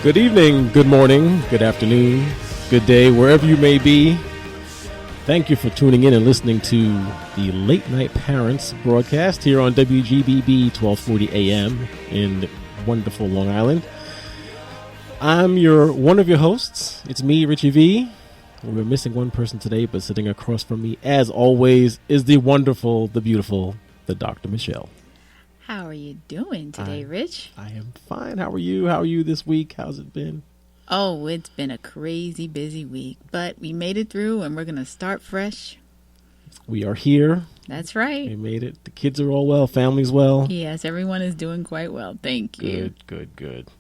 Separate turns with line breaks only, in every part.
Good evening, good morning, good afternoon, good day, wherever you may be. Thank you for tuning in and listening to the Late Night Parents broadcast here on WGBB 1240 AM in wonderful Long Island. I'm one of your hosts. It's me, Richie V. We're missing one person today, but sitting across from me, as always, is the wonderful, the beautiful, the Dr. Michele.
How are you doing today, Rich?
I am fine. How are you? How are you this week? How's it been?
Oh, it's been a crazy busy week, but we made it through and we're going to start fresh.
We are here.
That's right.
We made it. The kids are all well. Family's well.
Yes, everyone is doing quite well. Thank you.
Good.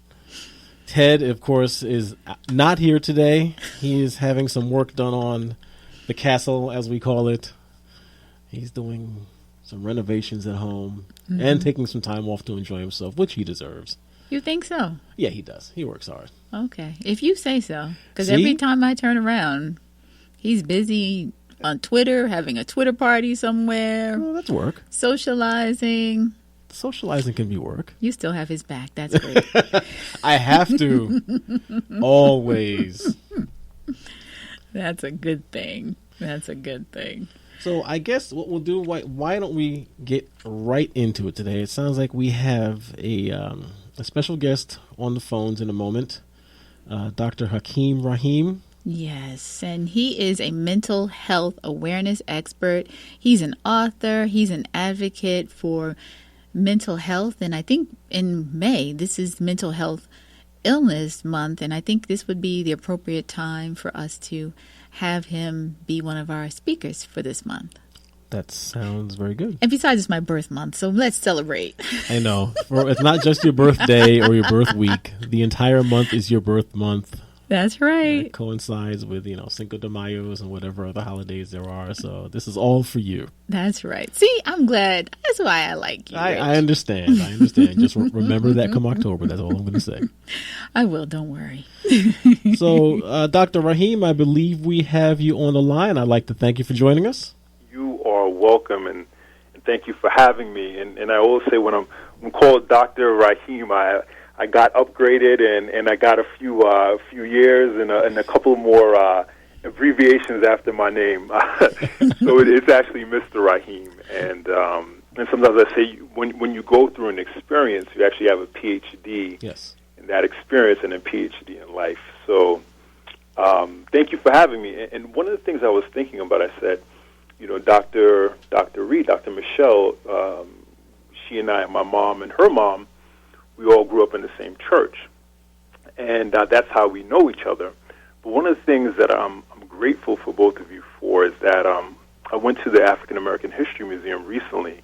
Ted, of course, is not here today. He is having some work done on the castle, as we call it. He's doing some renovations at home and taking some time off to enjoy himself, which he deserves.
You think so?
Yeah, he does. He works hard.
Okay. If you say so. Because every time I turn around, he's busy on Twitter, having a Twitter party somewhere.
Well, that's work.
Socializing.
Socializing can be work.
You still have his back. That's great.
I have to. Always.
That's a good thing. That's a good thing.
So I guess what we'll do, why don't we get right into it today? It sounds like we have a special guest on the phones in a moment, Dr. Hakeem Rahim.
Yes, and he is a mental health awareness expert. He's an author. He's an advocate for mental health. And I think in May, this is Mental Health Illness Month, and I think this would be the appropriate time for us to have him be one of our speakers for this month.
That sounds very good.
And besides, it's my birth month, so let's celebrate.
I know. It's not just your birthday or your birth week. The entire month is your birth month.
That's right.
It coincides with, Cinco de Mayos and whatever other holidays there are. So this is all for you.
That's right. See, I'm glad. That's why I like you.
I understand. Just remember that come October. That's all I'm going to say.
I will. Don't worry.
So, Dr. Rahim, I believe we have you on the line. I'd like to thank you for joining us.
You are welcome, and thank you for having me. And I always say when I'm called Dr. Rahim, I got upgraded, and I got a few years and a couple more abbreviations after my name. So it's actually Mr. Rahim. And sometimes I say when you go through an experience, you actually have a PhD in that experience and a PhD in life. So thank you for having me. And one of the things I was thinking about, I said, Dr. Reed, Dr. Michele, she and I, my mom and her mom, we all grew up in the same church, and that's how we know each other. But one of the things that I'm grateful for both of you for is that I went to the African American History Museum recently,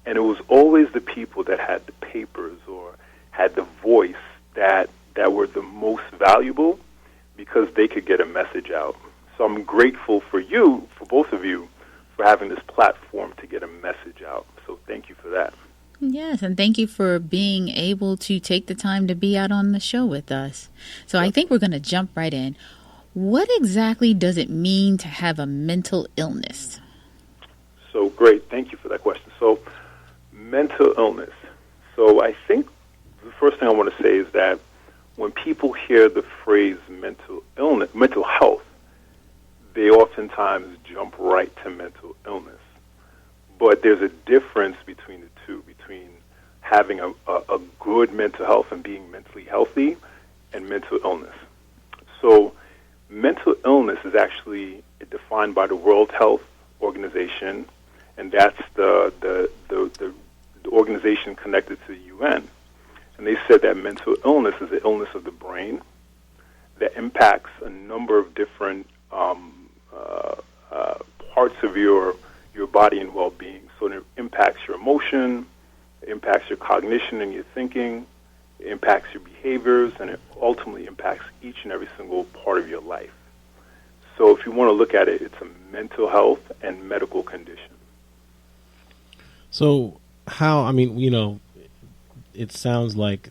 and it was always the people that had the papers or had the voice that were the most valuable because they could get a message out. So I'm grateful for you, for both of you, for having this platform to get a message out. So thank you for that.
Yes, and thank you for being able to take the time to be out on the show with us. So I think we're going to jump right in. What exactly does it mean to have a mental illness?
So great. Thank you for that question. So mental illness. So I think the first thing I want to say is that when people hear the phrase mental illness, mental health, they oftentimes jump right to mental illness. But there's a difference between the two, between having a good mental health and being mentally healthy and mental illness. So mental illness is actually defined by the World Health Organization, and that's the organization connected to the UN. And they said that mental illness is an illness of the brain that impacts a number of different parts of your body and well-being. So it impacts your emotion, it impacts your cognition and your thinking, it impacts your behaviors, and it ultimately impacts each and every single part of your life. So if you want to look at it, it's a mental health and medical condition.
So it sounds like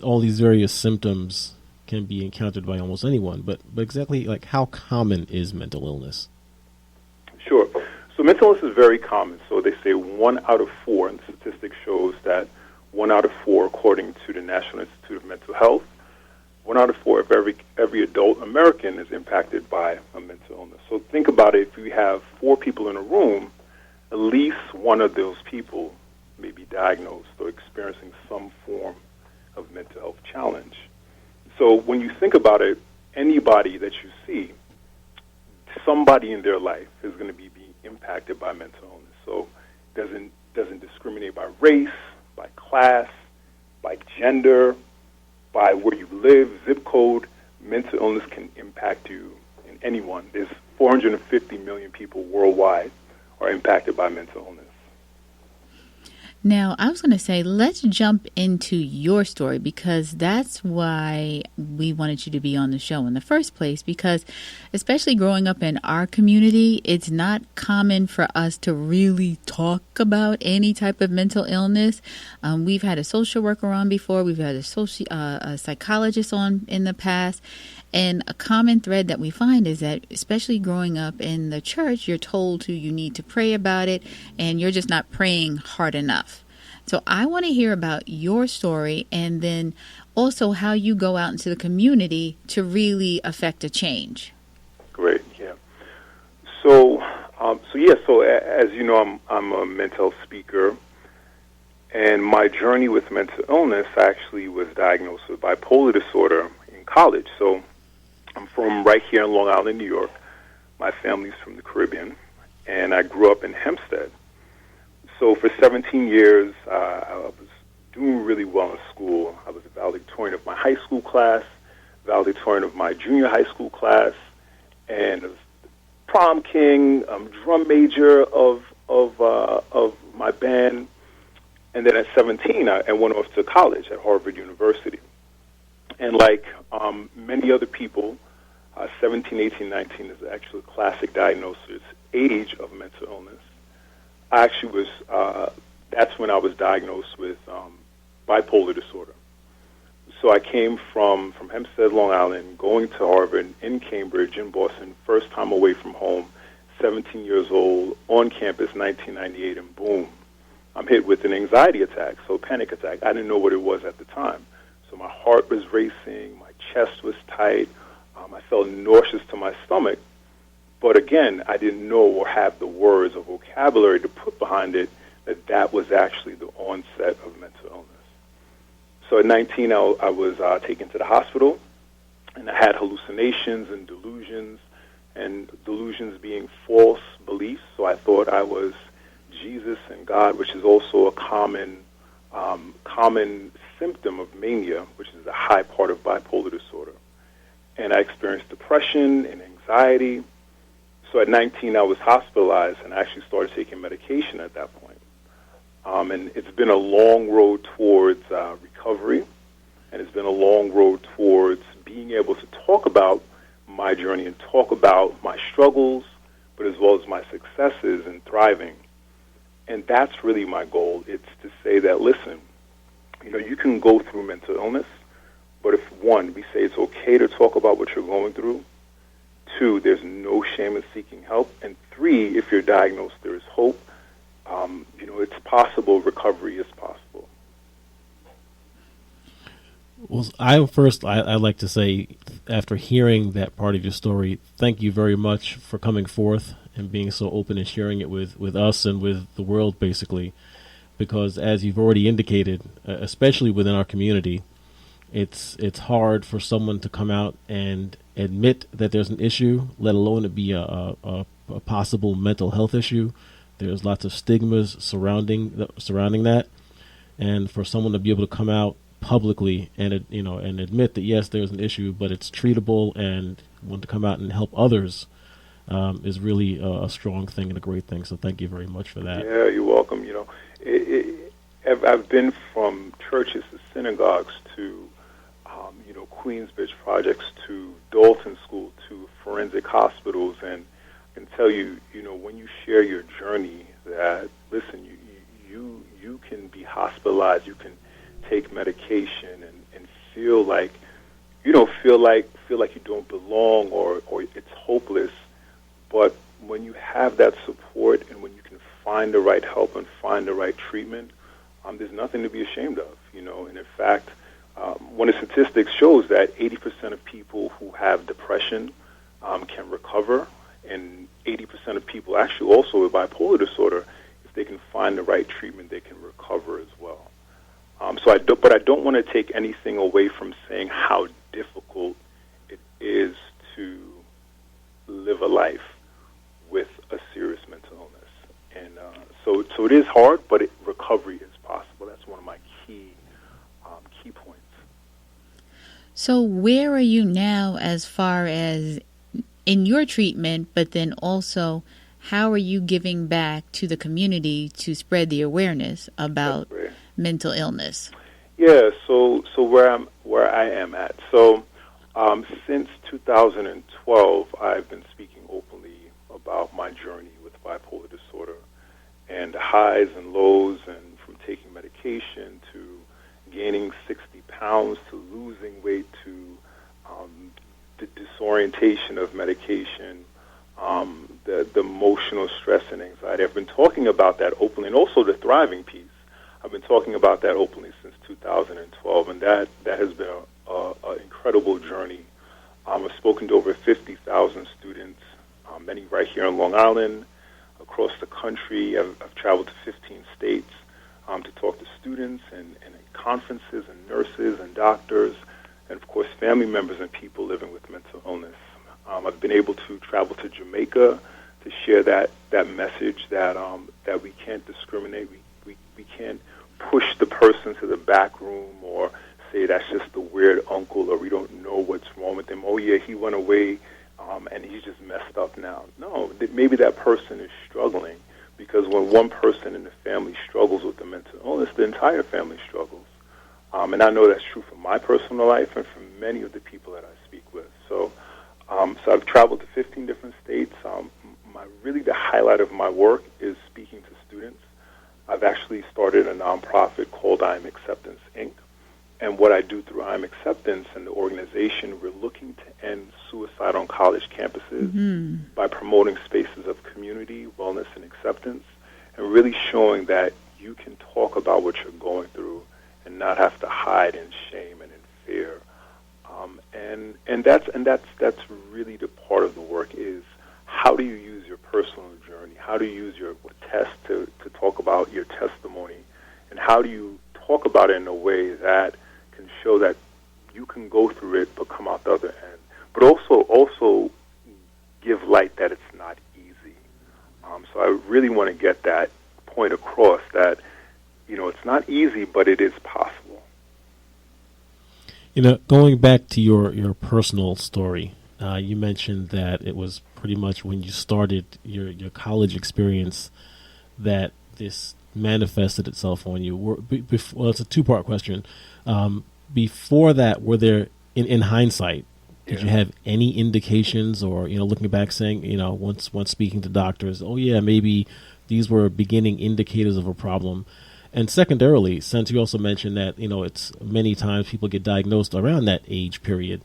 all these various symptoms can be encountered by almost anyone, but exactly like how common is mental illness?
Sure. So mental illness is very common. So they say 1 out of 4, and the statistic shows that 1 out of 4, according to the National Institute of Mental Health, 1 out of 4 of every adult American is impacted by a mental illness. So think about it. If we have 4 people in a room, at least one of those people may be diagnosed or experiencing some form of mental health challenge. So when you think about it, anybody that you see, somebody in their life is going to be impacted by mental illness. So it doesn't discriminate by race, by class, by gender, by where you live, zip code. Mental illness can impact you and anyone. There's 450 million people worldwide are impacted by mental illness.
Now, I was going to say, let's jump into your story, because that's why we wanted you to be on the show in the first place, because especially growing up in our community, it's not common for us to really talk about any type of mental illness. We've had a social worker on before. We've had a psychologist on in the past. And a common thread that we find is that, especially growing up in the church, you're told you need to pray about it, and you're just not praying hard enough. So I want to hear about your story, and then also how you go out into the community to really affect a change.
Great, yeah. So as you know, I'm a mental health speaker, and my journey with mental illness actually was diagnosed with bipolar disorder in college. So I'm from right here in Long Island, New York. My family's from the Caribbean, and I grew up in Hempstead. So for 17 years, I was doing really well in school. I was a valedictorian of my high school class, valedictorian of my junior high school class, and I was prom king, drum major of my band. And then at 17, I went off to college at Harvard University. And like many other people, 17, 18, 19 is actually a classic diagnosis age of mental illness. I actually was, that's when I was diagnosed with bipolar disorder. So I came from Hempstead, Long Island, going to Harvard in Cambridge, in Boston, first time away from home, 17 years old, on campus, 1998, and boom, I'm hit with an anxiety attack, so panic attack. I didn't know what it was at the time. So my heart was racing, my chest was tight, I felt nauseous to my stomach. But again, I didn't know or have the words or vocabulary to put behind it that was actually the onset of mental illness. So at 19, I was taken to the hospital, and I had hallucinations and delusions being false beliefs. So I thought I was Jesus and God, which is also a common symptom of mania, which is a high part of bipolar disorder. And I experienced depression and anxiety. So at 19, I was hospitalized and actually started taking medication at that point. And it's been a long road towards recovery, and it's been a long road towards being able to talk about my journey and talk about my struggles, but as well as my successes and thriving. And that's really my goal. It's to say that, listen, you can go through mental illness, but if, one, we say it's okay to talk about what you're going through, 2, there's no shame in seeking help, and 3, if you're diagnosed, there is hope. It's possible. Recovery is possible.
Well, I'd like to say, after hearing that part of your story, thank you very much for coming forth and being so open and sharing it with us and with the world, basically, because as you've already indicated, especially within our community, it's hard for someone to come out and admit that there's an issue, let alone it be a possible mental health issue. There's lots of stigmas surrounding that, and for someone to be able to come out publicly and admit that yes, there's an issue, but it's treatable, and want to come out and help others is really a strong thing and a great thing. So thank you very much for that.
Yeah, you're welcome. I've been from churches to synagogues to Queensbridge projects to Dalton School to forensic hospitals, and I can tell you, when you share your journey, that listen, you can be hospitalized, you can take medication, and feel like you don't belong or it's hopeless. But when you have that support and when you can find the right help and find the right treatment, there's nothing to be ashamed of, And in fact, one of the statistics shows that 80% of people who have depression can recover, and 80% of people actually also with bipolar disorder, if they can find the right treatment, they can recover as well. But I don't want to take anything away from saying how difficult it is to live a life with a serious mental illness, and so it is hard, but recovery is possible. That's one of my key points.
So where are you now as far as in your treatment, but then also how are you giving back to the community to spread the awareness about mental illness?
Yeah, so where I am at. So since 2012, I've been speaking openly about my journey with bipolar disorder and the highs and lows, and from taking medication to gaining 60 pounds to losing weight to the disorientation of medication, the emotional stress and anxiety. I've been talking about that openly, and also the thriving piece. I've been talking about that openly since 2012, and that has been an incredible journey. I've spoken to over 50,000 students, many right here in Long Island, across the country. I've traveled to 15 states to talk to students and at conferences and nurses and doctors, and of course family members and people living with mental illness. I've been able to travel to Jamaica to share that message that we can't discriminate. We can't push the person to the back room or say that's just the weird uncle, or we don't know what's wrong with him. Oh yeah, he went away and he's just messed up now. No, maybe that person is struggling, because when one person in the family struggles with the mental illness, the entire family struggles. And I know that's true for my personal life and for many of the people that I speak with. So I've traveled to 15 different states. Really the highlight of my work is speaking to students. I've actually started a nonprofit called I.M. Acceptance, Inc. And what I do through I.M. Acceptance and the organization, we're looking to end suicide on college campuses by promoting spaces of community, wellness, and acceptance, and really showing that you can talk about what you're going through and not have to hide in shame and in fear. And that's really the part of the work is how do you use your personal journey? How do you use your test to talk about your testimony? And how do you talk about it in a way that can show that you can go through it but come out the other end? But also give light that it's not easy. So I really want to get that point across that, it's not easy, but it is possible.
Going back to your personal story, you mentioned that it was pretty much when you started your college experience that this manifested itself on you. Well, it's a two-part question. Before that, were there, in hindsight, did you have any indications or, looking back saying, once speaking to doctors, oh yeah, maybe these were beginning indicators of a problem? And secondarily, since you also mentioned that, it's many times people get diagnosed around that age period,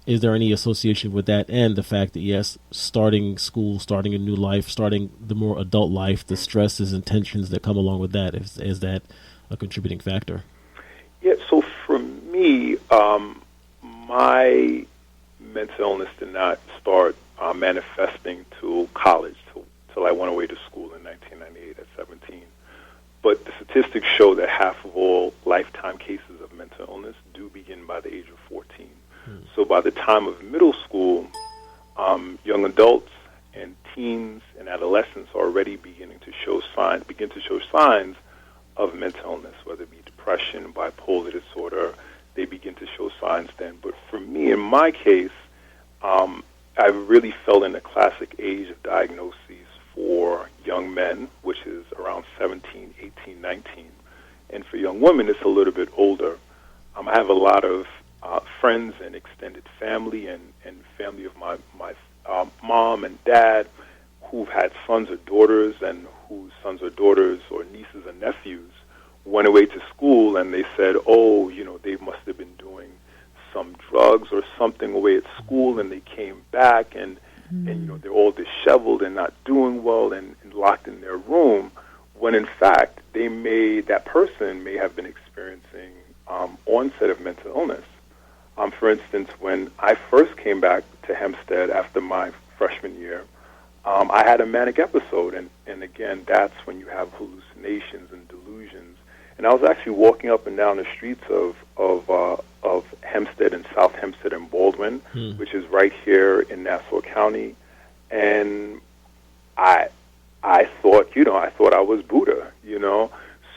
is there any association with that and the fact that, yes, starting school, starting a new life, starting the more adult life, the stresses and tensions that come along with that, is that a contributing factor?
Yeah, so for me, my mental illness did not start manifesting till college, till I went away to school in 1998 at 17. But the statistics show that half of all lifetime cases of mental illness do begin by the age of 14. So by the time of middle school, young adults and teens and adolescents are already begin to show signs of mental illness, whether it be depression, bipolar disorder. They begin to show signs then. But for me, in my case, I really fell in the classic age of diagnoses for young men, which is around 17, 18, 19. And for young women, it's a little bit older. I have a lot of friends and extended family and family of my mom and dad who've had sons or daughters, and whose sons or daughters or nieces and nephews went away to school, and they said, oh, they must have been doing some drugs or something away at school, and they came back and they're all disheveled and not doing well and locked in their room, when in fact that person may have been experiencing onset of mental illness. For instance, when I first came back to Hempstead after my freshman year, I had a manic episode, and again, that's when you have hallucinations and delusions. And I was actually walking up and down the streets of Hempstead and South Hempstead and Baldwin, which is right here in Nassau County, and I thought, I thought I was Buddha,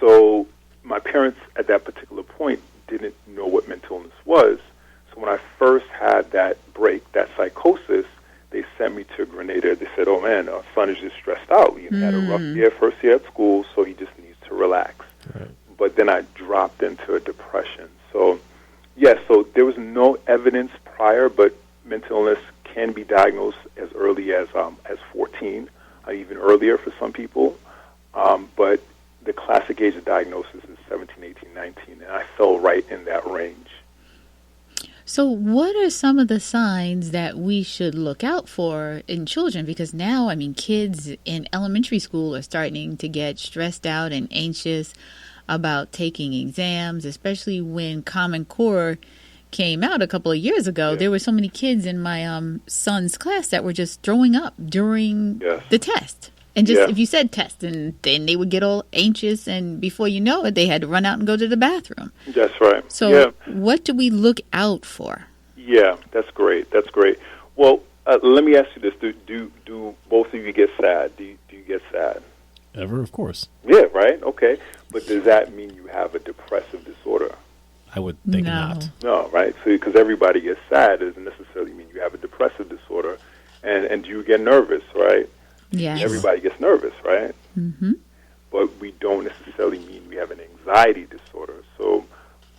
So my parents at that particular point didn't know what mental illness was. So when I first had that break, that psychosis, they sent me to Grenada. They said, "Oh man, our son is just stressed out. He had a rough year, first year at school, so he just needs to relax."
Right.
But then I dropped into a depression. So, yes, so there was no evidence prior, but mental illness can be diagnosed as early as 14, even earlier for some people. But the classic age of diagnosis is 17, 18, 19, and I fell right in that range.
So what are some of the signs that we should look out for in children? Because now, kids in elementary school are starting to get stressed out and anxious about taking exams, especially when Common Core came out a couple of years ago.
Yeah.
There were so many kids in my son's class that were just throwing up during the test. And just if you said test, and then they would get all anxious, and before you know it, they had to run out and go to the bathroom.
That's right.
So what do we look out for?
Yeah, that's great. That's great. Well, let me ask you this. Do both of you get sad? Do you get sad?
Ever, of course.
Yeah, right? Okay. But does that mean you have a depressive disorder?
I would think not.
No, right? So because everybody gets sad doesn't necessarily mean you have a depressive disorder. And do you get nervous, right?
Yes.
Everybody gets nervous, right?
Mm-hmm.
But we don't necessarily mean we have an anxiety disorder. So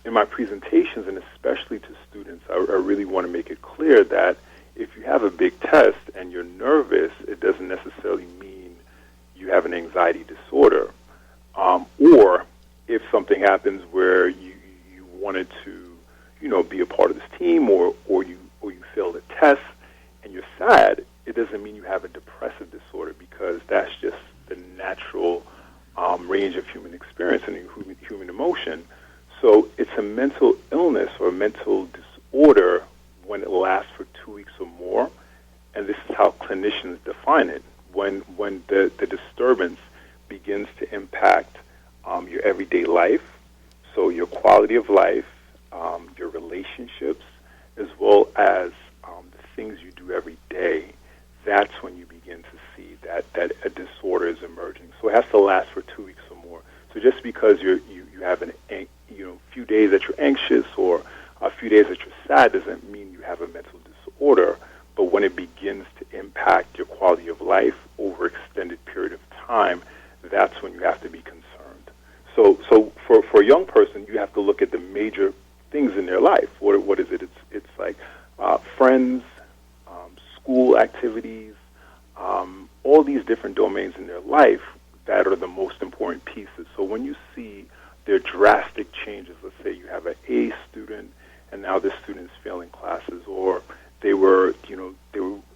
in my presentations, and especially to students, I really want to make it clear that if you have a big test and you're nervous, it doesn't necessarily mean you have an anxiety disorder. Or if something happens where you wanted to, be a part of this team, or you failed a test and you're sad, it doesn't mean you have a depressive disorder, because that's just the natural range of human experience and human emotion. So it's a mental illness or a mental disorder when it lasts for 2 weeks or more, and this is how clinicians define it. When the disturbance begins to impact your everyday life, so your quality of life, your relationships, as well as the things you do every day, that's when you begin to see that a disorder is emerging. So it has to last for 2 weeks or more. So just because you have few days that you're anxious or a few days that you're sad doesn't mean you have a mental disorder. But when it begins to impact your quality of life over extended period of time, that's when you have to be concerned. So for a young person, you have to look at the major things in their life. What is it? It's like friends, school activities, all these different domains in their life that are the most important pieces. So when you see their drastic changes, let's say you have an A student and now this student's failing classes, or they were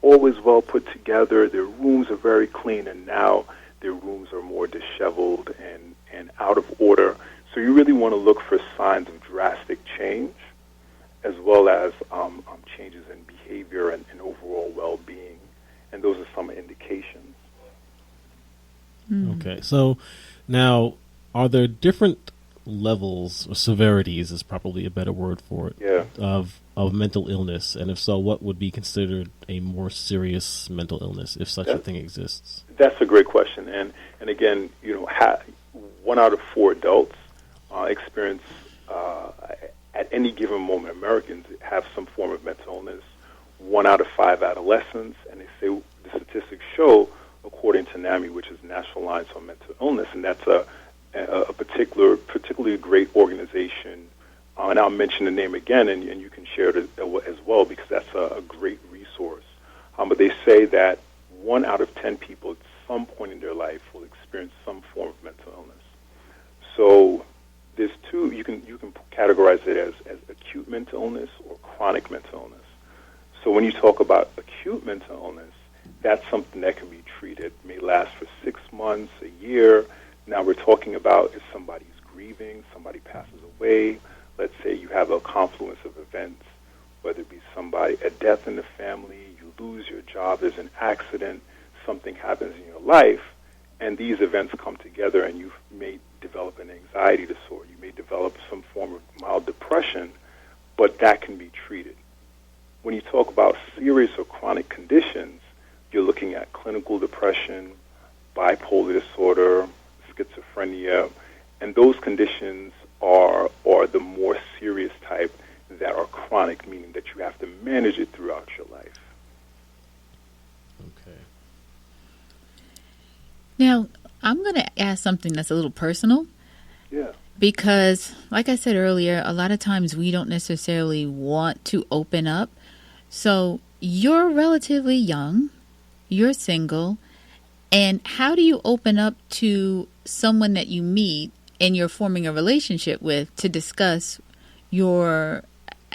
always well put together, their rooms are very clean, and now their rooms are more disheveled and out of order. So you really want to look for signs of drastic change, as well as changes in behavior and overall well-being. And those are some indications.
Okay, so now, are there different levels or severities, is probably a better word for it, of mental illness? And if so, what would be considered a more serious mental illness, if such a thing exists?
That's a great question. And again, 1 out of 4 adults experience, at any given moment, Americans have some form of mental illness. 1 out of 5 adolescents, and they say the statistics show, according to NAMI, which is National Alliance on Mental Illness, and that's a particularly great organization. And I'll mention the name again, and you can share it as well, because that's a great resource. But they say that 1 out of 10 people at some point in their life will experience some form of mental illness. So there's two. You can categorize it as acute mental illness or chronic mental illness. So when you talk about acute mental illness, that's something that can be treated, may last for 6 months, a year. Now we're talking about if somebody's grieving, somebody passes away, let's say you have a confluence of events, whether it be a death in the family, you lose your job, there's an accident, something happens in your life, and these events come together, and you may develop an anxiety disorder, you may develop some form of mild depression, but that can be treated. When you talk about serious or chronic conditions, you're looking at clinical depression, bipolar disorder, schizophrenia, and those conditions are the more serious type that are chronic, meaning that you have to manage it throughout your life.
Okay.
Now, I'm going to ask something that's a little personal.
Yeah.
Because, like I said earlier, a lot of times we don't necessarily want to open up. So you're relatively young, you're single, and how do you open up to someone that you meet and you're forming a relationship with to discuss your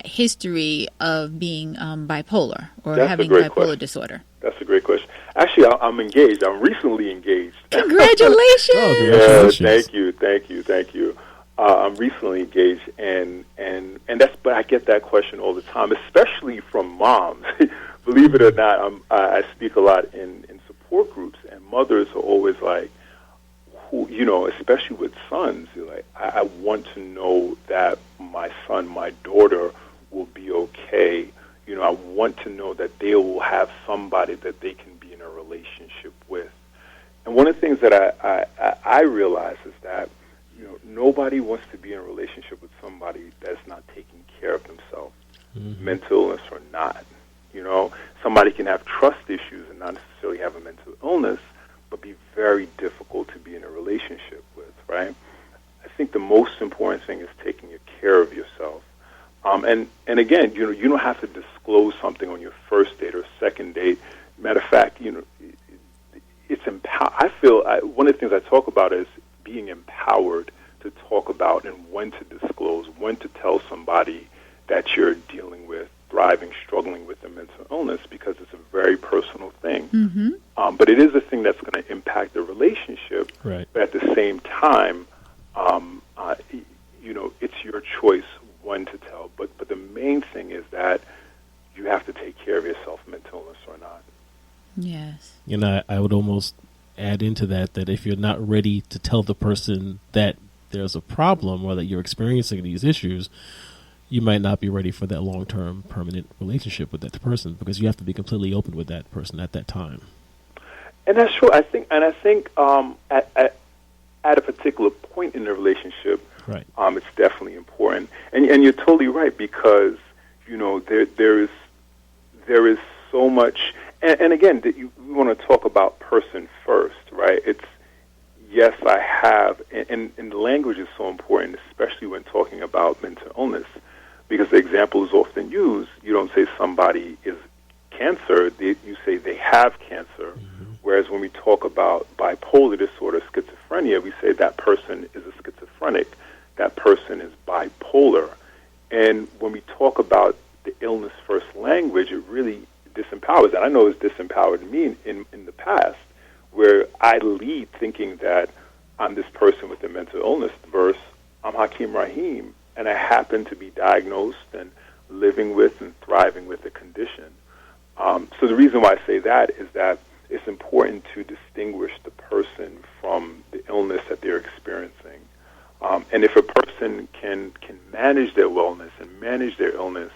history of being bipolar or having bipolar disorder?
That's a great question. Actually, I'm engaged. I'm recently engaged.
Congratulations!
Oh, congratulations.
Thank you. I'm recently engaged, and that's. But I get that question all the time, especially from moms. Believe it or not, I speak a lot in support groups, and mothers are always like, especially with sons, you're like, I want to know that my son, my daughter will be okay. I want to know that they will have somebody that they can be in a relationship with. And one of the things that I realize is that, nobody wants to be in a relationship with somebody that's not taking care of themselves, mental illness or not. Somebody can have trust issues and not necessarily have a mental illness, but be very difficult to be in a relationship with, right? I think the most important thing is taking care of yourself. And again, you don't have to disclose something on your first date or second date. Matter of fact, it's I feel one of the things I talk about is being empowered to talk about and when to disclose, when to tell somebody that you're dealing with, thriving, struggling with a mental illness, because it's a very personal thing.
Mm-hmm.
But it is a thing that's going to impact the relationship.
Right.
But at the same time, it's your choice when to tell. But the main thing is that you have to take care of yourself, mental illness or not.
Yes.
I would almost add into that if you're not ready to tell the person that there's a problem or that you're experiencing these issues, you might not be ready for that long-term permanent relationship with that person, because you have to be completely open with that person at that time.
And that's true. I think at a particular point in the relationship,
right,
it's definitely important. And you're totally right, because there is so much. And again, we want to talk about person first, right? It's yes, I have, and the language is so important, especially when talking about mental illness, because the example is often used. You don't say somebody is cancer, you say they have cancer. Mm-hmm. Whereas when we talk about bipolar disorder, schizophrenia, we say that person is a schizophrenic, that person is bipolar. And when we talk about the illness first language, it really disempowers. And I know it's disempowered me in the past, where I lead thinking that I'm this person with a mental illness versus I'm Hakeem Rahim, and I happen to be diagnosed and living with and thriving with a condition. So the reason why I say that is that it's important to distinguish the person from the illness that they're experiencing. And if a person can manage their wellness and manage their illness,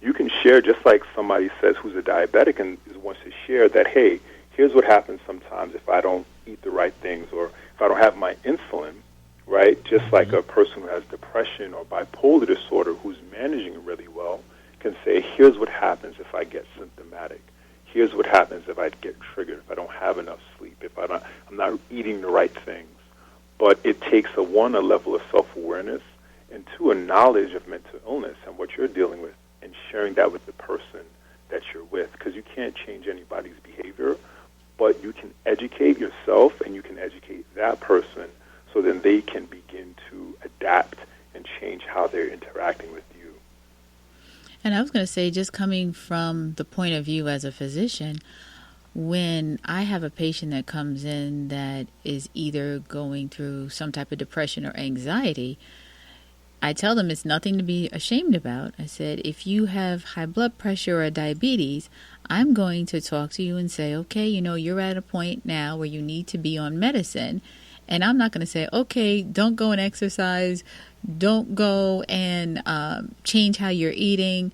you can share, just like somebody says who's a diabetic and wants to share that, hey, here's what happens sometimes if I don't eat the right things or if I don't have my insulin, right? Just like a person who has depression or bipolar disorder who's managing it really well can say, here's what happens if I get symptomatic. Here's what happens if I get triggered, if I don't have enough sleep, if I'm not eating the right things. But it takes a level of self-awareness, and two, a knowledge of mental illness and what you're dealing with, and sharing that with the person that you're with, because you can't change anybody's behavior, but you can educate yourself and you can educate that person so then they can begin to adapt and change how they're interacting with you.
And I was going to say, just coming from the point of view as a physician, when I have a patient that comes in that is either going through some type of depression or anxiety, I tell them it's nothing to be ashamed about. I said, if you have high blood pressure or diabetes, I'm going to talk to you and say, okay, you're at a point now where you need to be on medicine. And I'm not going to say, okay, don't go and exercise. Don't go and change how you're eating.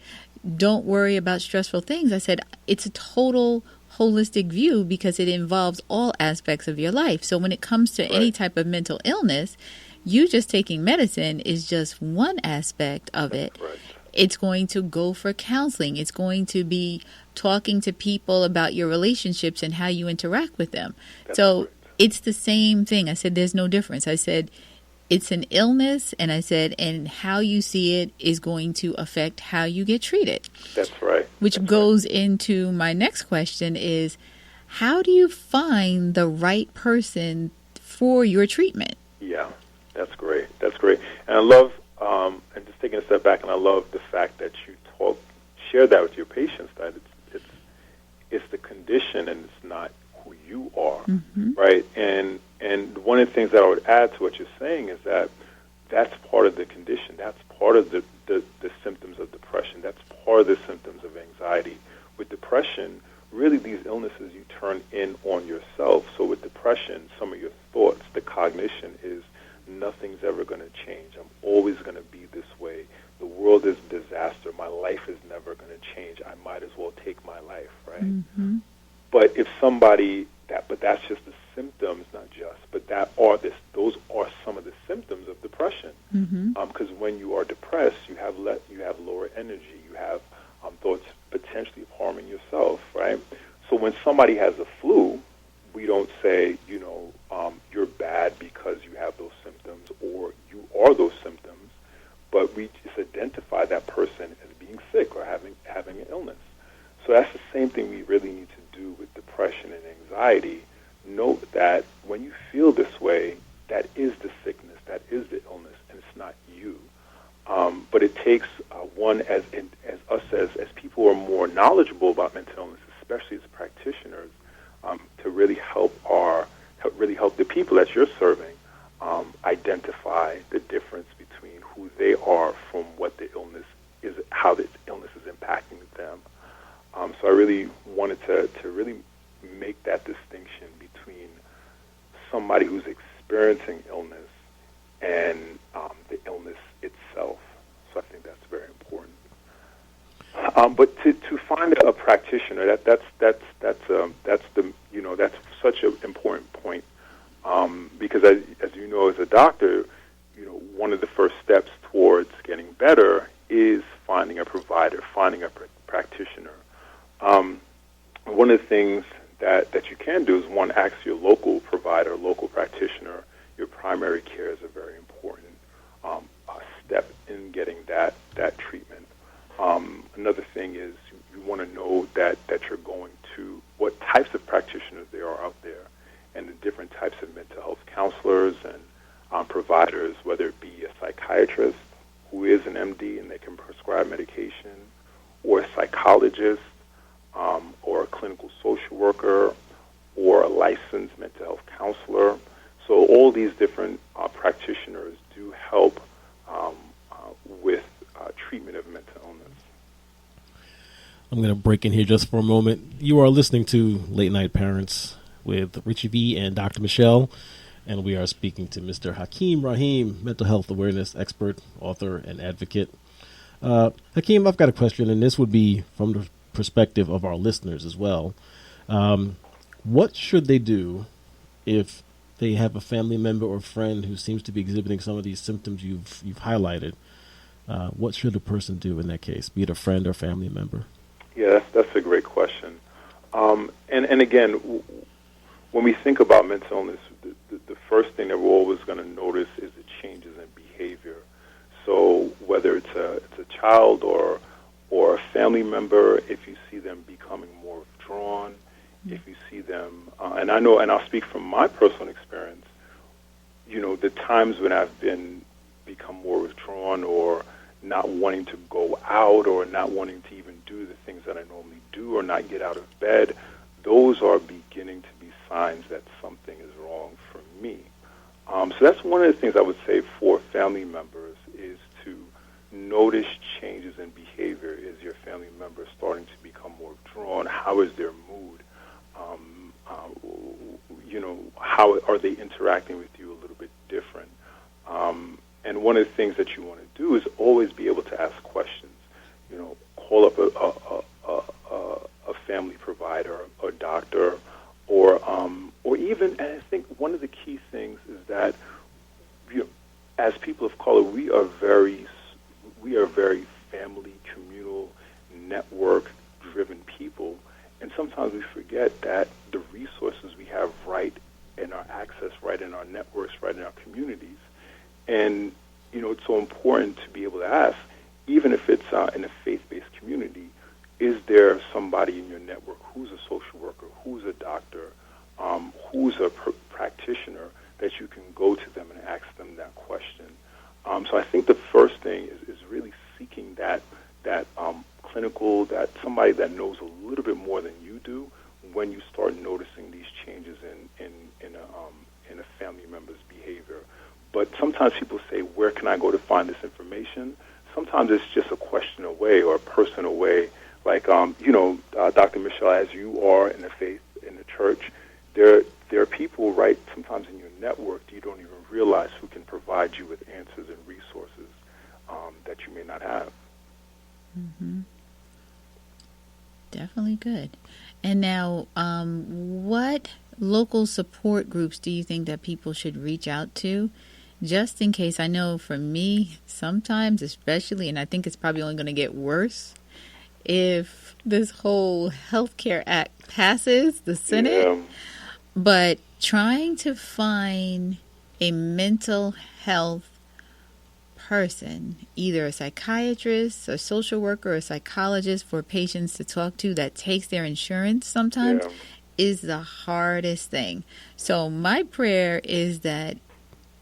Don't worry about stressful things. I said, it's a total holistic view because it involves all aspects of your life. So when it comes to any type of mental illness, you just taking medicine is just one aspect of it.
Right.
It's going to go for counseling. It's going to be talking to people about your relationships and how you interact with them. So it's the same thing. I said, there's no difference. I said, it's an illness, and I said, and how you see it is going to affect how you get treated.
That's right.
Which goes into my next question is, how do you find the right person for your treatment?
Yeah, that's great. That's great. And I love, and just taking a step back, and I love the fact that you share that with your patients, that it's the condition and it's not who you are, right? And one of the things that I would add to what you're saying is that that's part of the condition. That's part of the symptoms of depression. That's part of the symptoms of anxiety. With depression, really these illnesses you turn in on yourself. So with depression, some of your thoughts, the cognition is nothing's ever going to change. I'm always going to be this way. The world is a disaster. My life is never going to change. I might as well take my life, right?
Mm-hmm.
But if somebody but that's just the symptoms, not just, but those are some of the symptoms of depression. Because when you are depressed, you have lower energy. You have thoughts potentially of harming yourself, right? So when somebody has a flu, we don't say, you're bad because you have those symptoms or you are those symptoms, but we just identify that person as being sick or having an illness. So that's the same thing we really need to do with depression and anxiety. Note that when you feel this way, that is the sickness, that is the illness, and it's not you. But it takes one as people who are more knowledgeable about mental illness, especially as practitioners, to really help the people that you're serving identify the difference between who they are from what the illness is, how the illness is impacting them. So I really wanted to really make that distinction between somebody who's experiencing illness and the illness itself. So I think that's very important. But to find a practitioner, that's such an important point, because as you know, as a doctor, one of the first steps towards getting better is finding a provider, finding a practitioner. One of the things that you can do is one, ask your local provider, local practitioner. Your primary care is a very important step in getting that treatment. Another thing is you want to know that you're going to what types of practitioners there are out there, and the different types of mental health counselors and providers, whether it be a psychiatrist who is an MD and they can prescribe medication, or a psychologist, or a clinical social worker, or a licensed mental health counselor. So all these different practitioners do help with treatment of mental illness.
I'm going to break in here just for a moment. You are listening to Late Night Parents with Rich V and Dr. Michele, and we are speaking to Mr. Hakeem Rahim, mental health awareness expert, author, and advocate. Hakeem, I've got a question, and this would be from the perspective of our listeners as well. What should they do if they have a family member or friend who seems to be exhibiting some of these symptoms you've highlighted? What should a person do in that case, be it a friend or family member?
Yeah, that's a great question. And again, when we think about mental illness, the first thing that we're always going to notice is the changes in behavior. So whether it's a child or a family member, if you see them becoming more withdrawn, if you see them, and I know, and I'll speak from my personal experience, the times when I've become more withdrawn or not wanting to go out or not wanting to even do the things that I normally do or not get out of bed, those are beginning to be signs that something is wrong for me. So that's one of the things I would say for family members is to notice changes in behavior, is your family member starting to become more withdrawn? How is their mood? How are they interacting with you a little bit different? And one of the things that you want to do is always be able to ask questions. Call up a family provider or doctor, or even, and I think one of the key things is that as people of color, we are very family, communal, network-driven people, and sometimes we forget that the resources we have right in our access, right in our networks, right in our communities, and it's so important to be able to ask, even if it's in a faith-based community, is there somebody in your network who's a social worker, who's a doctor, who's a practitioner that you can go to them and ask them that question? So I think the first thing is really seeking that clinical, that somebody that knows a little bit more than you do when you start noticing these changes in a family member's behavior. But sometimes people say, where can I go to find this information? Sometimes it's just a question away or a person away. Like, Dr. Michele, as you are in the faith, in the church, there are people right sometimes in your network that you don't even realize who can provide you with answers and resources that you may not have.
Mm-hmm. Definitely good. And now, what local support groups do you think that people should reach out to? Just in case, I know for me, sometimes, especially, and I think it's probably only going to get worse, if this whole Healthcare Act passes the Senate,
Yeah.
but trying to find a mental health person, either a psychiatrist, a social worker, or a psychologist for patients to talk to that takes their insurance sometimes is the hardest thing. So my prayer is that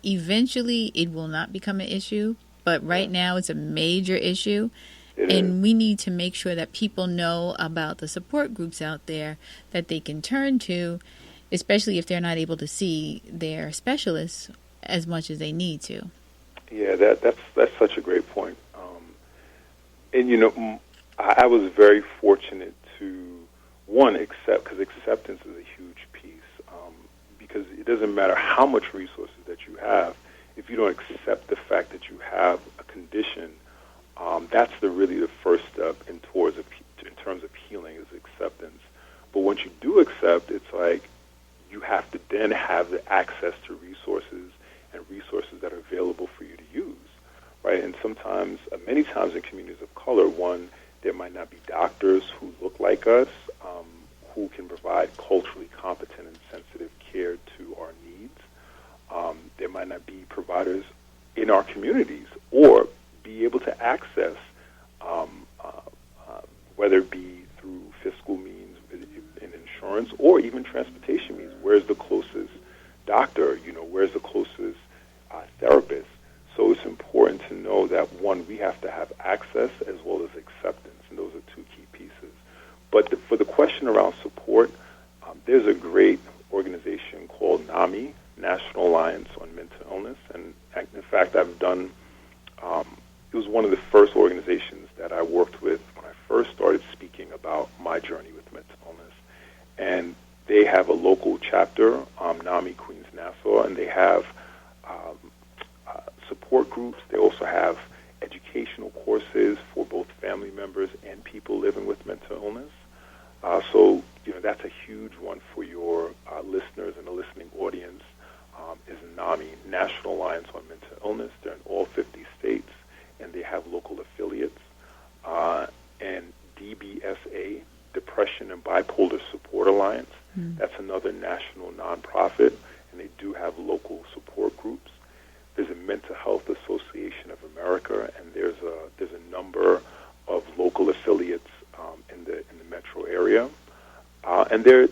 eventually it will not become an issue, but right now it's a major issue. And we need to make sure that people know about the support groups out there that they can turn to, especially if they're not able to see their specialists as much as they need to.
Yeah, that's such a great point. And I was very fortunate to accept, because acceptance is a huge piece. Because it doesn't matter how much resources that you have, if you don't accept the fact that you have a condition. That's really the first step in terms of healing is acceptance. But once you do accept, it's like you have to then have the access to resources and resources that are available for you to use, right? And sometimes, many times in communities of color, there might not be doctors who look like us, who can provide culturally competent and sensitive care to our needs. There might not be providers in our communities or be able to access, whether it be through fiscal means in insurance or even transportation means. Where's the closest doctor? Where's the closest therapist? So it's important to know that, one, we have to have access as well as acceptance, and those are two key pieces. But for the question around support, there's a great organization called NAMI, National Alliance on Mental Illness, and in fact, I've done. It was one of the first organizations that I worked with when I first started speaking about my journey with mental illness. And they have a local chapter, NAMI Queens Nassau, and they have support groups. They also have educational courses for both family members and people living with mental illness. So that's a huge one for your listeners and the listening audience, is NAMI, National Alliance on Mental Illness. They're in all 50 states, and they have local affiliates. And DBSA, Depression and Bipolar Support Alliance, that's another national nonprofit, and they do have local support groups. There's a Mental Health Association of America, and there's a number of local affiliates in the metro area. And there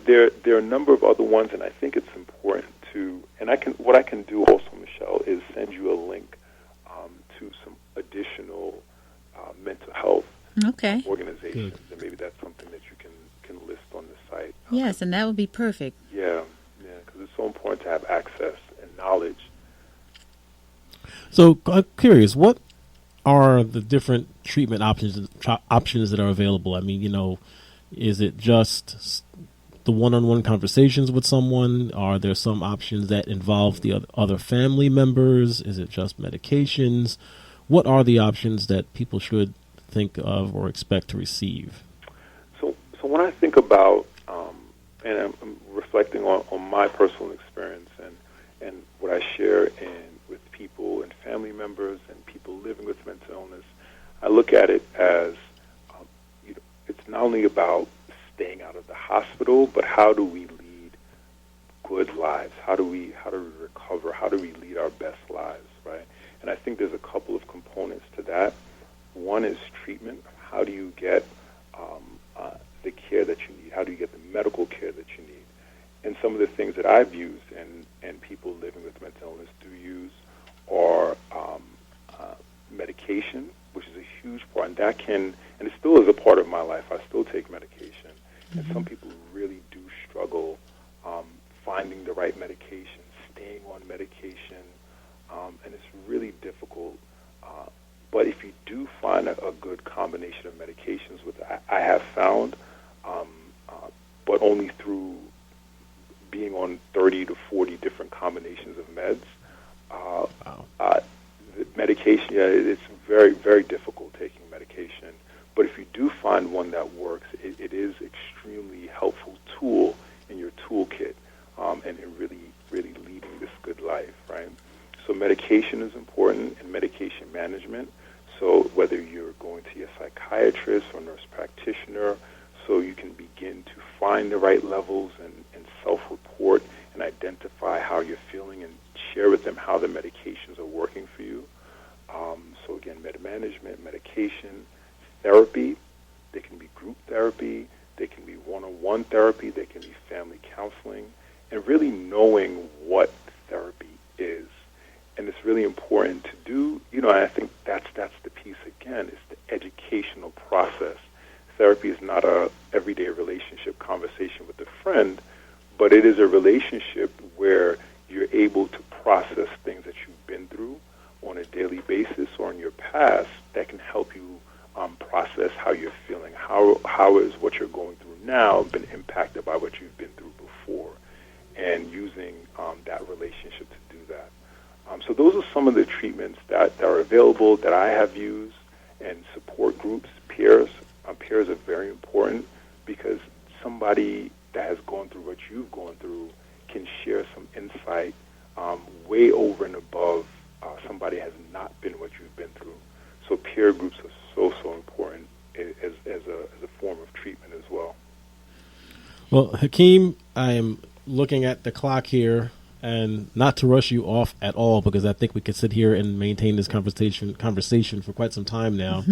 are a number of other ones, and I think it's important to, and what I can do also, Michele, is send you a link to some additional mental health organizations, and maybe that's something that you can list on the site.
Yes, and that would be perfect.
Yeah, because it's so important to have access and knowledge.
So I'm curious, what are the different treatment options that are available? I mean, is it just the one-on-one conversations with someone? Are there some options that involve the other family members? Is it just medications? What are the options that people should think of or expect to receive?
So when I think about, and I'm reflecting on my personal experience and what I share with people and family members and people living with mental illness, I look at it as it's not only about staying out of the hospital, but how do we lead good lives? How do we recover? How do we lead our best lives, right? And I think there's a couple of components to that. One is treatment. How do you get the care that you need? How do you get the medical care that you need? And some of the things that I've used and people living with mental illness do use are medication, which is a huge part, and it still is a part of my life. I still take medication, and some people really do struggle finding the right medication, staying on medication, and it's really difficult. But if you do find a good combination of medications, I have found, but only through being on 30 to 40 different combinations of meds. The medication, it's very, very difficult taking medication. But if you do find one that works, it is extremely helpful tool in your toolkit, and really, really leading this good life, right? So medication is important, and medication management. So whether you're going to your psychiatrist or nurse practitioner, so you can begin to find the right levels and self-report and identify how you're feeling and share with them how the medications are working for you. So again, management, medication, therapy. They can be group therapy. They can be one-on-one therapy. They can be family counseling. And really knowing what therapy is. And it's really important to do, and I think that's the piece again, is the educational process. Therapy is not a everyday relationship conversation with a friend, but it is a relationship where you're able to process things that you've been through on a daily basis or in your past that can help you process how you're feeling. How is what you're going through now been impacted by what you've been through before, and using that relationship to do that. So those are some of the treatments that are available that I have used, and support groups, peers. Peers are very important because somebody that has gone through what you've gone through can share some insight way over and above somebody has not been what you've been through. So peer groups are so important as a form of treatment as well.
Well, Hakeem, I am looking at the clock here, and not to rush you off at all, because I think we could sit here and maintain this conversation for quite some time now.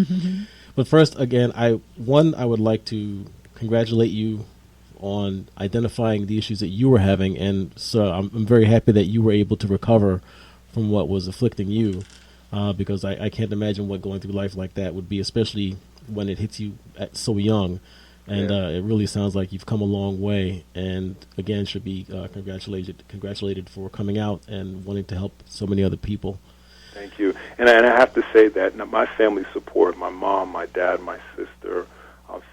But first, again, I would like to congratulate you on identifying the issues that you were having, and so I'm very happy that you were able to recover from what was afflicting you, because I can't imagine what going through life like that would be, especially when it hits you at so young. And it really sounds like you've come a long way, and again should be congratulated for coming out and wanting to help so many other people.
Thank you. And I have to say that my family support, my mom, my dad, my sister,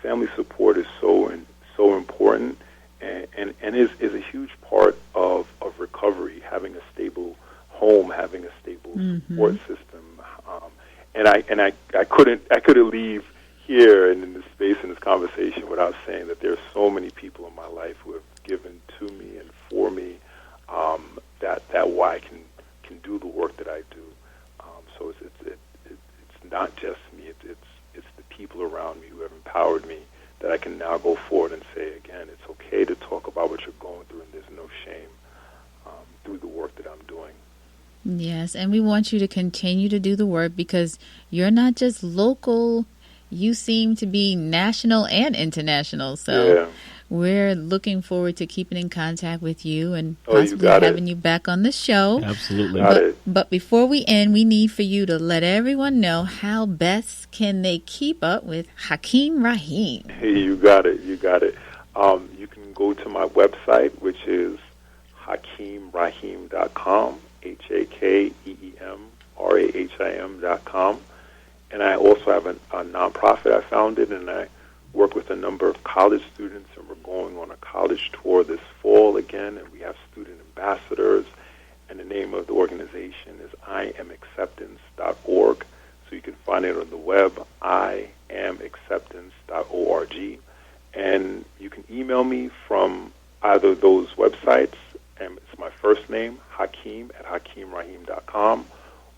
family support is so important, and is a huge part of recovery. Having a stable home, having a stable support system, and I couldn't leave here and in this space in this conversation without saying that there are so many people in my life who have given to me and for me, that why I can do the work that I do. So it's not just me. It's the people around me who have empowered me, that I can now go forward and say again, it's okay to talk about what you're going through, and there's no shame through the work that I'm doing.
Yes, and we want you to continue to do the work, because you're not just local. You seem to be national and international, so we're looking forward to keeping in contact with you and possibly having you back on the show.
Absolutely.
But before we end, we need for you to let everyone know how best can they keep up with Hakeem Rahim.
Hey, you got it. You can go to my website, which is HakeemRahim.com, HakeemRahim.com. And I also have a nonprofit I founded, and I work with a number of college students, and we're going on a college tour this fall again, and we have student ambassadors, and the name of the organization is IamAcceptance.org. So you can find it on the web, IamAcceptance.org. And you can email me from either of those websites, and it's my first name, Hakeem, at HakeemRahim.com,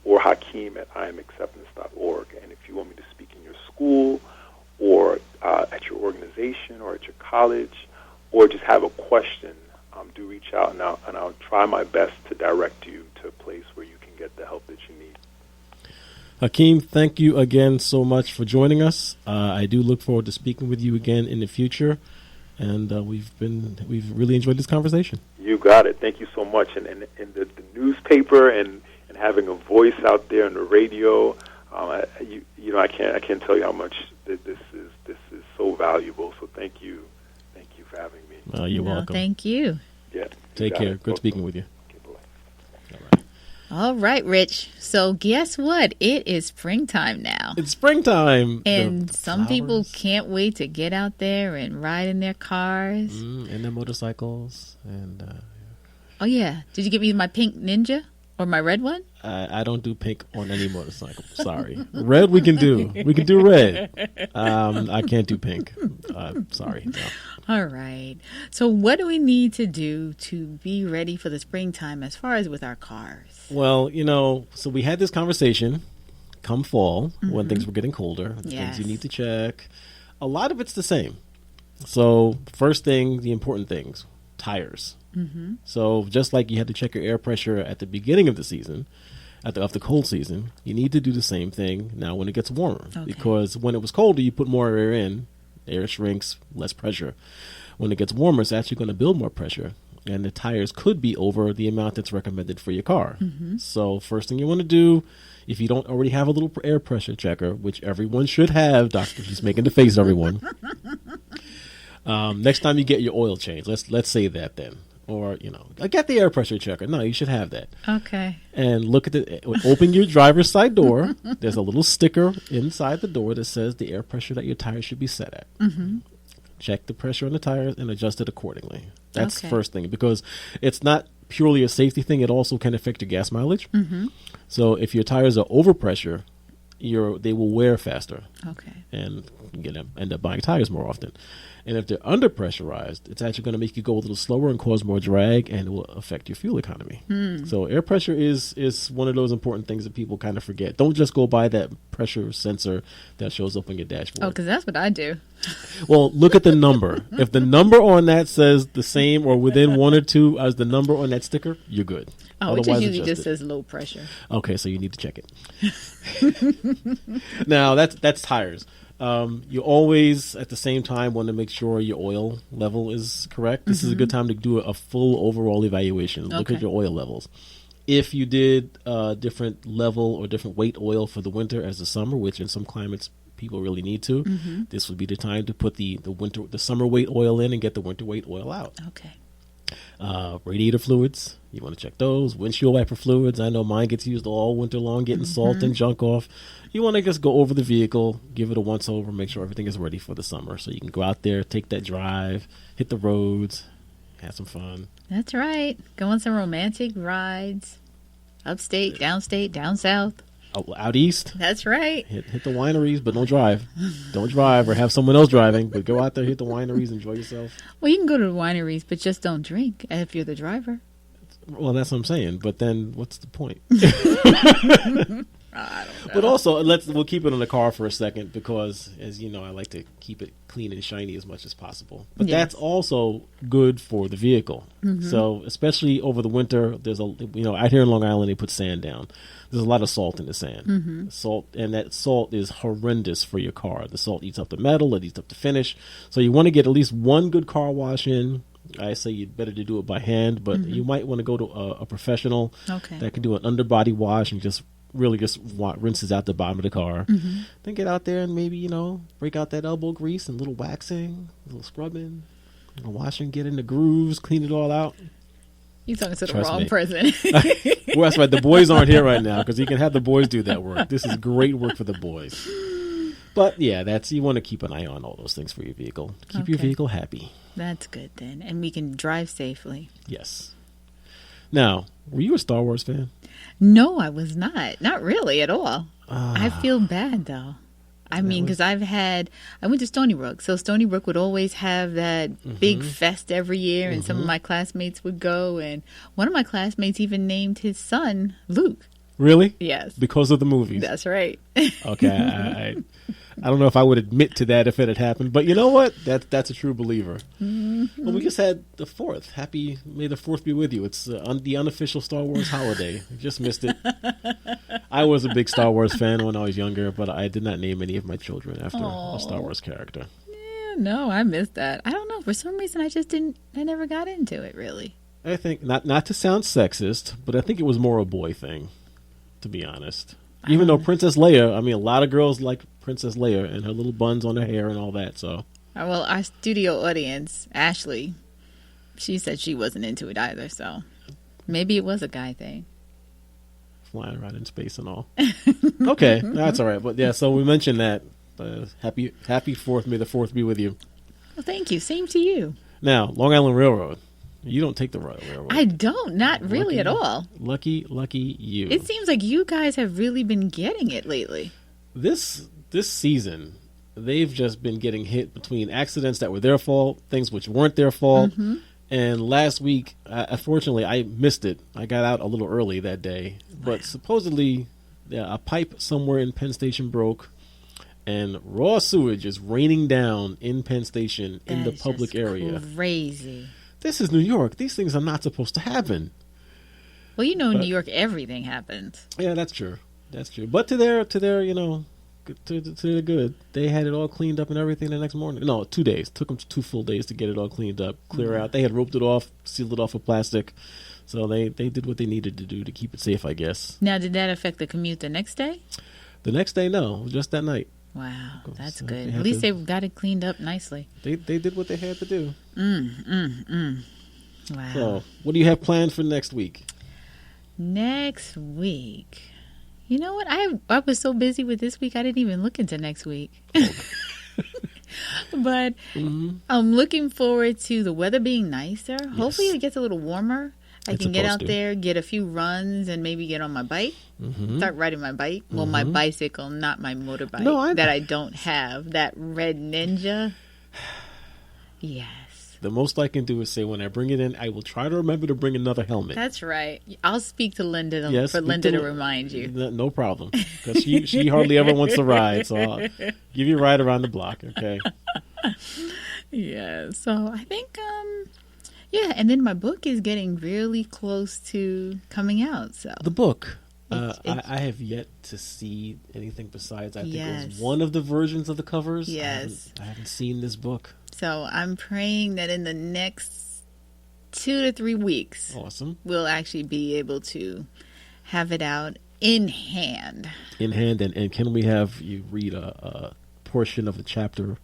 or Hakeem at IamAcceptance.org. And if you want me to speak in your school, or at your organization, or at your college, or just have a question, do reach out, and I'll try my best to direct you to a place where you can get the help that you need.
Hakeem, thank you again so much for joining us. I do look forward to speaking with you again in the future, and we've really enjoyed this conversation.
You got it. Thank you so much. And the newspaper and having a voice out there on the radio, I can't tell you how much this is so valuable. So thank you for having me.
You're welcome.
Thank you.
Yeah.
Take care. Good speaking with you.
All right, Rich. So guess what? It is springtime now.
It's springtime.
And some people can't wait to get out there and ride in their cars.
And their motorcycles. And
oh, yeah. Did you give me my pink Ninja or my red one?
I don't do pink on any motorcycle. Sorry. Red we can do. We can do red. I can't do pink. Sorry. No.
All right. So what do we need to do to be ready for the springtime as far as with our cars?
Well, so we had this conversation come fall when things were getting colder. The things you need to check. A lot of it's the same. So first thing, the important things, tires. So just like you had to check your air pressure at the beginning of the season, of the cold season, you need to do the same thing now when it gets warmer. Okay. Because when it was colder, you put more air in, air shrinks, less pressure. When it gets warmer, it's actually going to build more pressure, and the tires could be over the amount that's recommended for your car. So first thing you want to do, if you don't already have a little air pressure checker, which everyone should have, Doctor, she's making the face, everyone. Next time you get your oil change, let's say that then. Or, get the air pressure checker. No, you should have that.
Okay.
And look at open your driver's side door. There's a little sticker inside the door that says the air pressure that your tires should be set at. Check the pressure on the tires and adjust it accordingly. That's the first thing, because it's not purely a safety thing. It also can affect your gas mileage. So if your tires are over pressure, they will wear faster. Okay. And you end up buying tires more often. And if they're under pressurized, it's actually going to make you go a little slower and cause more drag, and it will affect your fuel economy. So air pressure is one of those important things that people kind of forget. Don't just go by that pressure sensor that shows up on your dashboard.
Oh, because that's what I do.
Well, look at the number. If the number on that says the same or within 1 or 2 as the number on that sticker, you're good.
Oh,
Otherwise,
it usually just says low pressure.
Okay, so you need to check it. Now, that's tires. You always, at the same time, want to make sure your oil level is correct. This is a good time to do a full overall evaluation. Look at your oil levels. If you did a different level or different weight oil for the winter as the summer, which in some climates people really need to, this would be the time to put the summer weight oil in and get the winter weight oil out.
Okay.
Radiator fluids, you want to check those. Windshield wiper fluids, I know mine gets used all winter long, getting salt and junk off. You want to just go over the vehicle, give it a once over, make sure everything is ready for the summer, so you can go out there, take that drive, hit the roads, have some fun.
That's right. Go on some romantic rides, upstate, downstate, down south.
Out east.
That's right.
Hit the wineries, but don't drive. Don't drive or have someone else driving, but go out there, hit the wineries, enjoy yourself.
Well, you can go to the wineries, but just don't drink if you're the driver.
Well, that's what I'm saying, but then what's the point?
I don't know.
But also, we'll keep it in the car for a second, because, as you know, I like to keep it clean and shiny as much as possible. But that's also good for the vehicle. So, especially over the winter, there's out here in Long Island, they put sand down. There's a lot of salt in the sand. Salt, and that salt is horrendous for your car. The salt eats up the metal, it eats up the finish. So you want to get at least one good car wash in. I say you'd better to do it by hand, but you might want to go to a professional that can do an underbody wash and just rinses out the bottom of the car. Then get out there and maybe, break out that elbow grease and a little waxing, a little scrubbing, a little washing, get in the grooves, clean it all out.
You're talking to the
Trust
wrong
me.
person.
Well, that's right. The boys aren't here right now because you can have the boys do that work. This is great work for the boys. But yeah, you want to keep an eye on all those things for your vehicle. Keep your vehicle happy.
That's good then. And we can drive safely.
Yes. Now, were you a Star Wars fan?
No, I was not. Not really at all. I feel bad though. I mean, because I went to Stony Brook. So Stony Brook would always have that big fest every year. And some of my classmates would go. And one of my classmates even named his son Luke.
Really?
Yes.
Because of the movies?
That's right.
Okay. I don't know if I would admit to that if it had happened. But you know what? That's a true believer. Well, we just had the 4th. Happy May the 4th be with you. It's the unofficial Star Wars holiday. I just missed it. I was a big Star Wars fan when I was younger, but I did not name any of my children after a Star Wars character.
Yeah, no, I missed that. I don't know. For some reason, I never got into it, really.
I think, not to sound sexist, but I think it was more a boy thing, to be honest. Even though Princess Leia, I mean, a lot of girls like Princess Leia and her little buns on her hair and all that, so.
Well, our studio audience, Ashley, she said she wasn't into it either, so maybe it was a guy thing.
Flying around in space and all. Okay, that's all right. But yeah, so we mentioned that. Happy 4th. May the 4th be with you.
Well, thank you. Same to you.
Now, Long Island Railroad. You don't take the railroad.
I don't. Not really at all.
Lucky you.
It seems like you guys have really been getting it lately.
This season, they've just been getting hit between accidents that were their fault, things which weren't their fault. And last week, unfortunately, I missed it. I got out a little early that day. But supposedly, a pipe somewhere in Penn Station broke, and raw sewage is raining down in Penn Station in the public area.
Crazy.
This is New York. These things are not supposed to happen.
Well, in New York, everything happens.
Yeah, that's true. That's true. But to their, to their good, they had it all cleaned up and everything the next morning. No, 2 days. Took them 2 full days to get it all cleaned up, clear out. They had roped it off, sealed it off with plastic. So they did what they needed to do to keep it safe, I guess.
Now, did that affect the commute the next day?
The next day, no. Just that night.
Wow, that's
So
good. At least they got it cleaned up nicely.
They did what they had to do.
Wow.
So, what do you have planned for next week?
Next week. You know what? I was so busy with this week, I didn't even look into next week. But I'm looking forward to the weather being nicer. Yes. Hopefully it gets a little warmer. I can get out there, get a few runs, and maybe get on my bike. Start riding my bike. Well, my bicycle, not my motorbike that I don't have. That red Ninja. Yes.
The most I can do is say when I bring it in, I will try to remember to bring another helmet.
That's right. I'll speak to Linda for Linda to remind you.
No problem. Because she hardly ever wants to ride. So I'll give you a ride around the block, okay?
Yeah. So I think... yeah, and then my book is getting really close to coming out. So
the book, I have yet to see anything besides. I think it was one of the versions of the covers.
Yes,
I haven't seen this book.
So I'm praying that in the next 2 to 3 weeks, we'll actually be able to have it out in hand. In hand, and can we have you read a portion of the chapter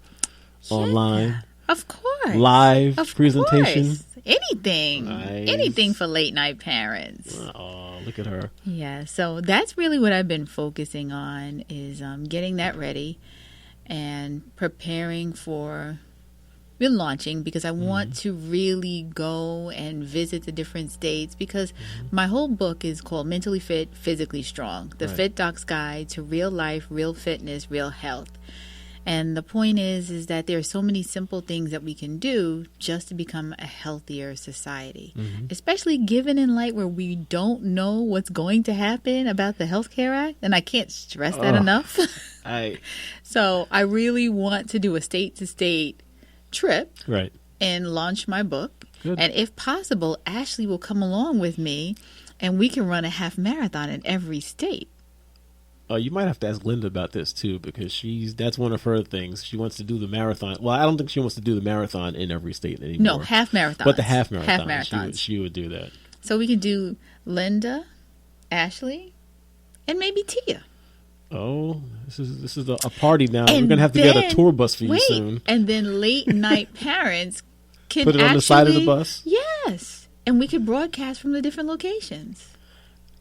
online? Of course.
Live presentation.
Course. Anything.
Nice.
Anything for late night parents.
Oh, look at her.
Yeah, so that's really what I've been focusing on is getting that ready and preparing for launching because I want to really go and visit the different states because my whole book is called Mentally Fit, Physically Strong. The Fit Doc's Guide to Real Life, Real Fitness, Real Health. And the point is that there are so many simple things that we can do just to become a healthier society, especially given in light where we don't know what's going to happen about the Healthcare Act. And I can't stress that enough. So I really want to do a state-to-state trip and launch my book. Good. And if possible, Ashley will come along with me and we can run a half marathon in every state.
You might have to ask Linda about this too, because that's one of her things. She wants to do the marathon. Well, I don't think she wants to do the marathon in every state anymore.
No, half marathon.
But the half marathon, she would do that.
So we could do Linda, Ashley, and maybe Tia.
Oh, this is a party now. We're gonna have to get a tour bus for you soon.
And then late night parents can
put it on the side of the bus.
Yes. And we could broadcast from the different locations.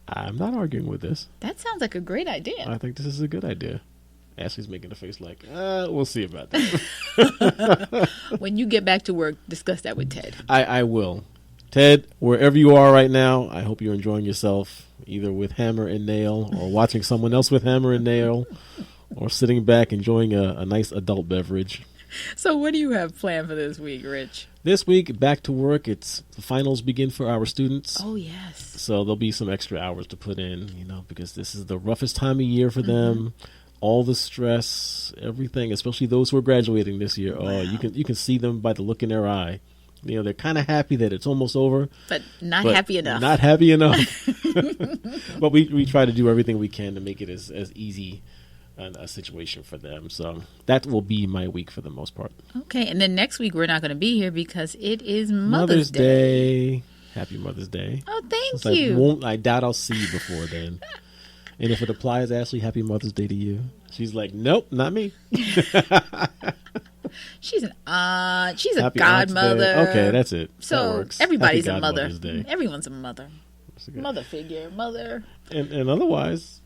I'm not arguing with this.
That sounds like a great idea.
I think this is a good idea. Ashley's making a face like, we'll see about that.
When you get back to work, discuss that with Ted.
I will. Ted, wherever you are right now, I hope you're enjoying yourself, either with hammer and nail or watching someone else with hammer and nail or sitting back enjoying a nice adult beverage.
So what do you have planned for this week, Rich?
This week, back to work. The finals begin for our students.
Oh, yes.
So there'll be some extra hours to put in, because this is the roughest time of year for them. All the stress, everything, especially those who are graduating this year. Wow. Oh, you can see them by the look in their eye. They're kind of happy that it's almost over.
But happy enough.
Not happy enough. But we try to do everything we can to make it as easy a situation for them. So that will be my week for the most part.
Okay, and then next week we're not going to be here because it is Mother's
Day. Happy Mother's Day.
Oh, thank you.
I doubt I'll see you before then. And if it applies, Ashley, happy Mother's Day to you. She's like, nope, not me.
She's an aunt. She's a
happy
godmother.
Okay, that's it.
So
that works.
Everybody's
happy
a mother.
Day.
Everyone's a mother. Mother figure, mother.
And otherwise,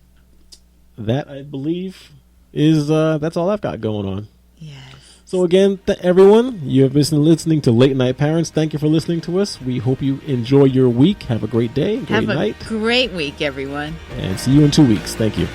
that I believe is that's all I've got going on.
Yes.
So again, everyone, you have been listening to Late Night Parents. Thank you for listening to us. We hope you enjoy your week. Have a great day, great night.
Have a great week, everyone.
And see you in 2 weeks. Thank you.